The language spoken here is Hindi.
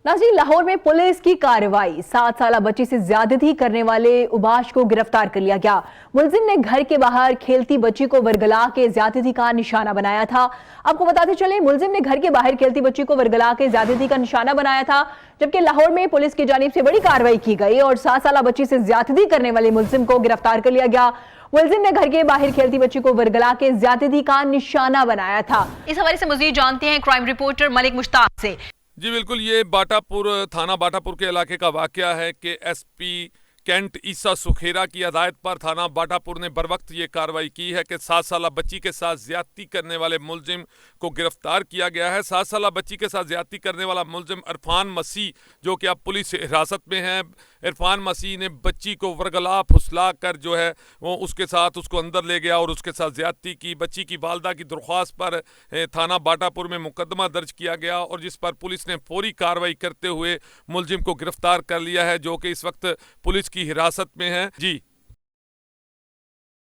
नाज़रीन, लाहौर में पुलिस की कार्रवाई। 7 साल बच्ची से ज्यादती करने वाले उबाश को गिरफ्तार कर लिया गया। मुलजिम ने घर के बाहर खेलती बच्ची को वर्गला के ज्यादती का निशाना बनाया था। आपको बताते चले, मुलजिम ने घर के बाहर खेलती बच्ची को वर्गला के ज्यादती का निशाना बनाया था, जबकि लाहौर में पुलिस की जानिब से बड़ी कार्रवाई की गई और 7 साल बच्ची से ज्यादती करने वाले मुलजिम को गिरफ्तार कर लिया गया। मुलजिम ने घर के बाहर खेलती बच्ची को वर्गला के ज्यादती का निशाना बनाया था। इस हवाले से मजीद जानते हैं क्राइम रिपोर्टर मलिक मुश्ताक से। जी बिल्कुल, ये बाटापुर थाना बाटापुर के इलाके का वाकया है कि एसपी कैंट ईसा सुखेरा की हदायत पर थाना बाटापुर ने बर वक्त ये कार्रवाई की है कि 7 साल बच्ची के साथ ज्यादती करने वाले मुलजिम को गिरफ्तार किया गया है। 7 साल बच्ची के साथ ज्यादती करने वाला मुलजिम इरफान मसीह, जो कि अब पुलिस हिरासत में है। इरफान मसीह ने बच्ची को वर्गला फुसला कर जो है वो उसके साथ उसको अंदर ले गया और उसके साथ ज्यादती की। बच्ची की वालदा की दरख्वास्त पर थाना बाटापुर में मुकदमा दर्ज किया गया और जिस पर पुलिस ने फौरी कार्रवाई करते हुए मुलजिम को गिरफ्तार कर लिया है, जो कि इस वक्त पुलिस की हिरासत में है। जी।